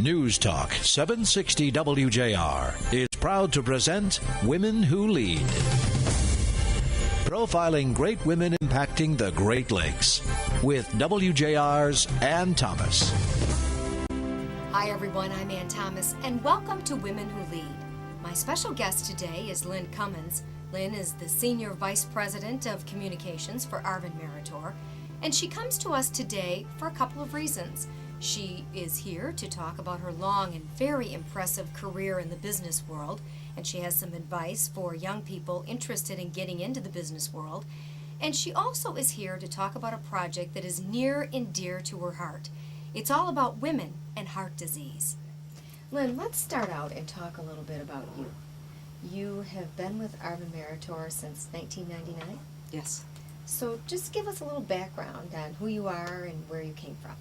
News Talk 760 WJR is proud to present Women Who Lead. Profiling great women impacting the Great Lakes with WJR's Ann Thomas. Hi everyone, I'm Ann Thomas and welcome to Women Who Lead. My special guest today is Lin Cummins. Lin is the Senior Vice President of Communications for Arvin Meritor, and she comes to us today for a couple of reasons. She is here to talk about her long and very impressive career in the business world, and she has some advice for young people interested in getting into the business world. And she also is here to talk about a project that is near and dear to her heart. It's all about women and heart disease. Lin, let's start out and talk a little bit about you. You have been with Arvin Meritor since 1999? Yes. So just give us a little background on who you are and where you came from.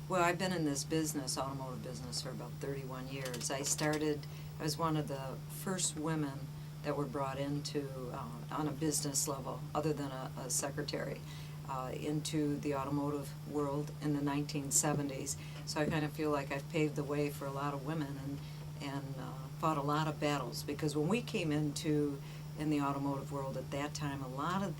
Well, I've been in this business, automotive business, for about 31 years. I was one of the first women that were brought into, on a business level, other than a secretary, into the automotive world in the 1970s. So I kind of feel like I've paved the way for a lot of women and fought a lot of battles. Because when we came in the automotive world at that time, a lot of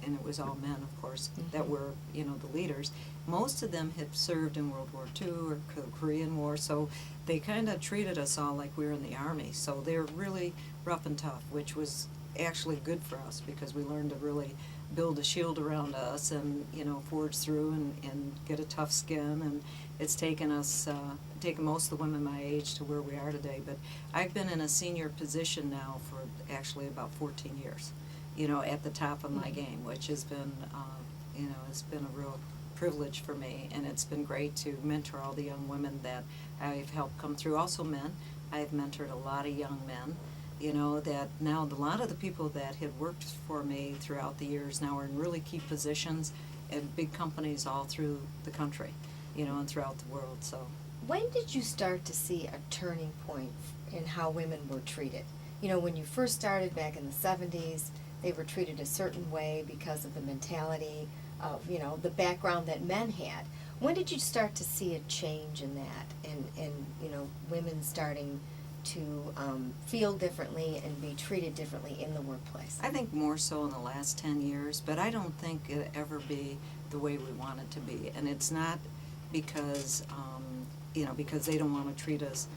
and it was all men, of course, that were, the leaders. Most of them had served in World War II or the Korean War, so they kind of treated us all like we were in the Army. So they were really rough and tough, which was actually good for us because we learned to really build a shield around us and, forge through and get a tough skin. And it's taken most of the women my age to where we are today. But I've been in a senior position now for actually about 14 years. At the top of my game, which has been, it's been a real privilege for me, and it's been great to mentor all the young women that I've helped come through. Also men. I've mentored a lot of young men, that now a lot of the people that had worked for me throughout the years now are in really key positions at big companies all through the country, and throughout the world. So, when did you start to see a turning point in how women were treated? When you first started back in the 70s, they were treated a certain way because of the mentality of, the background that men had. When did you start to see a change in that and women starting to feel differently and be treated differently in the workplace? I think more so in the last 10 years, but I don't think it'll ever be the way we want it to be. And it's not because, because they don't want to treat us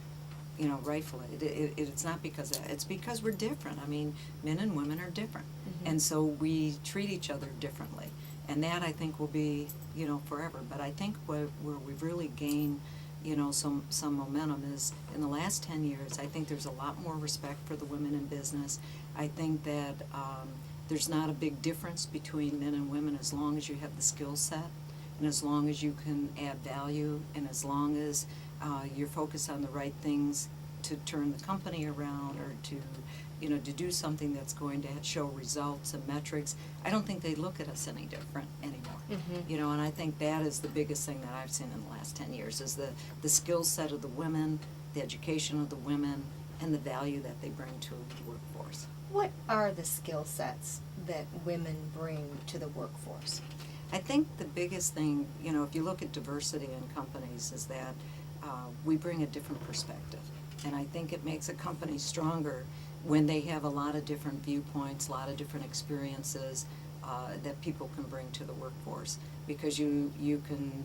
rightfully. It's not because of that. It's because we're different. I mean, men and women are different. Mm-hmm. And so we treat each other differently. And that, I think, will be, forever. But I think where we've really gained, some momentum is in the last 10 years, I think there's a lot more respect for the women in business. I think that there's not a big difference between men and women as long as you have the skill set and as long as you can add value and as long as you're focused on the right things to turn the company around or to do something that's going to show results and metrics. I don't think they look at us any different anymore. Mm-hmm. And I think that is the biggest thing that I've seen in the last 10 years is the skill set of the women, the education of the women, and the value that they bring to the workforce. What are the skill sets that women bring to the workforce? I think the biggest thing, if you look at diversity in companies, is that we bring a different perspective. And I think it makes a company stronger when they have a lot of different viewpoints, a lot of different experiences that people can bring to the workforce. Because you can,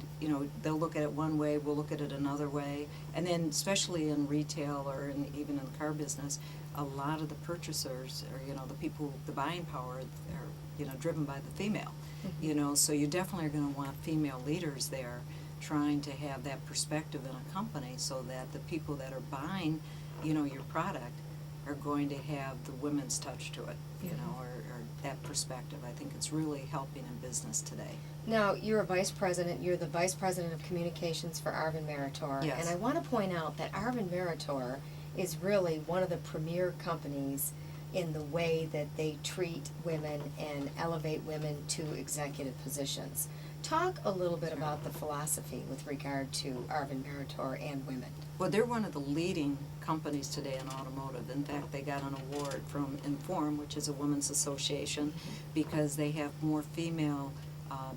they'll look at it one way, we'll look at it another way. And then especially in retail or even in the car business, a lot of the purchasers or, the people, the buying power are, driven by the female. Mm-hmm. So you definitely are going to want female leaders there trying to have that perspective in a company so that the people that are buying, your product are going to have the women's touch to it, or that perspective. I think it's really helping in business today. Now, you're the Vice President of Communications for Arvin Meritor. Yes. And I want to point out that Arvin Meritor is really one of the premier companies in the way that they treat women and elevate women to executive positions. Talk a little bit about the philosophy with regard to Arvin Meritor and women. Well, they're one of the leading companies today in automotive. In fact, they got an award from Inform, which is a women's association, because they have more female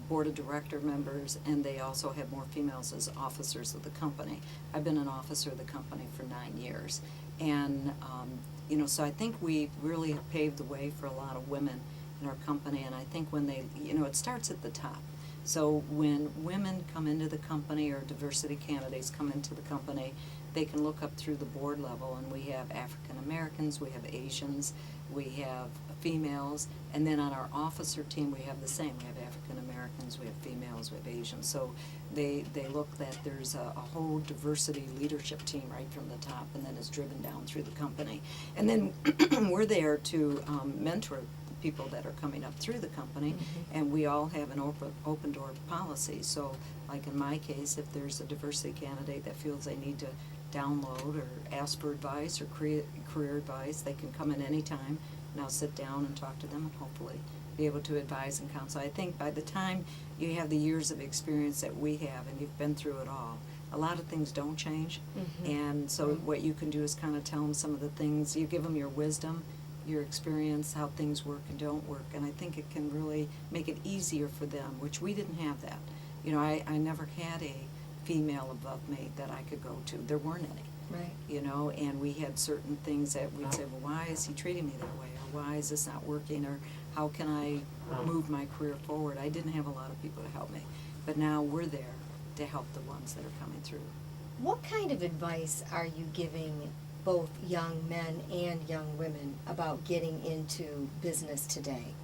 board of director members, and they also have more females as officers of the company. I've been an officer of the company for 9 years. And, so I think we really have paved the way for a lot of women in our company. And I think when they, it starts at the top. So when women come into the company or diversity candidates come into the company, they can look up through the board level, and we have African Americans, we have Asians, we have females, and then on our officer team we have the same. We have African Americans, we have females, we have Asians. So they look that there's a whole diversity leadership team right from the top, and then it's driven down through the company. And then we're there to mentor people that are coming up through the company, and we all have an open door policy. So like in my case, if there's a diversity candidate that feels they need to download or ask for advice or career advice, they can come in anytime, and I'll sit down and talk to them and hopefully be able to advise and counsel. I think by the time you have the years of experience that we have and you've been through it all, a lot of things don't change. And so what you can do is kind of tell them some of the things, you give them your wisdom, your experience, how things work and don't work, and I think it can really make it easier for them, which we didn't have that. I never had a female above me that I could go to. There weren't any. Right. And we had certain things that we'd say, well, why is he treating me that way? Or why is this not working? Or how can I move my career forward? I didn't have a lot of people to help me. But now we're there to help the ones that are coming through. What kind of advice are you giving both young men and young women about getting into business today?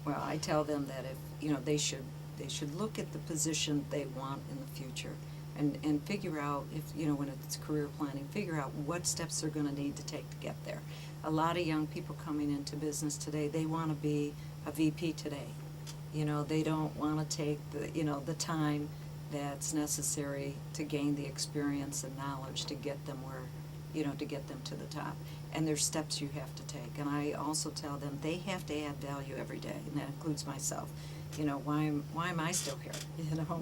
Well, I tell them that if, they should look at the position they want in the future and figure out if, when it's career planning, figure out what steps they're going to need to take to get there. A lot of young people coming into business today, they want to be a VP today. They don't want to take the time that's necessary to gain the experience and knowledge to get them where, to get them to the top. And there's steps you have to take. And I also tell them they have to add value every day, and that includes myself. Why am I still here?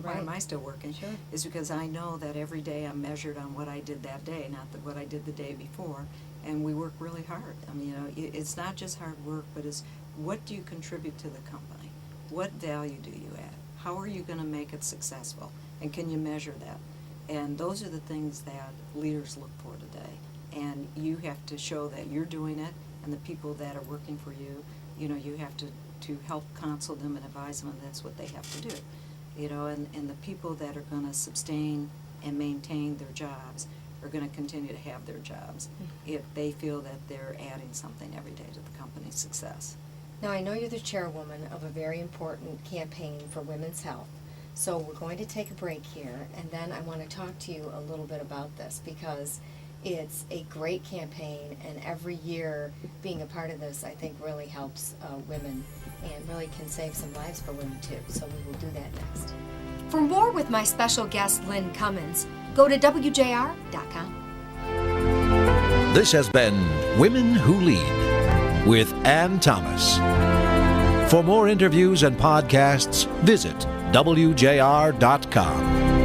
Why am I still working? Sure. Is because I know that every day I'm measured on what I did that day, not what I did the day before. And we work really hard. I mean, it's not just hard work, but it's what do you contribute to the company? What value do you add? How are you going to make it successful? And can you measure that? And those are the things that leaders look for today. And you have to show that you're doing it, and the people that are working for you, you have to help counsel them and advise them, and that's what they have to do. And the people that are going to sustain and maintain their jobs are going to continue to have their jobs if they feel that they're adding something every day to the company's success. Now, I know you're the chairwoman of a very important campaign for women's health. So we're going to take a break here, and then I want to talk to you a little bit about this because it's a great campaign, and every year being a part of this, I think, really helps women and really can save some lives for women too. So we will do that next. For more with my special guest, Lin Cummins, go to WJR.com. This has been Women Who Lead with Ann Thomas. For more interviews and podcasts, visit WJR.com.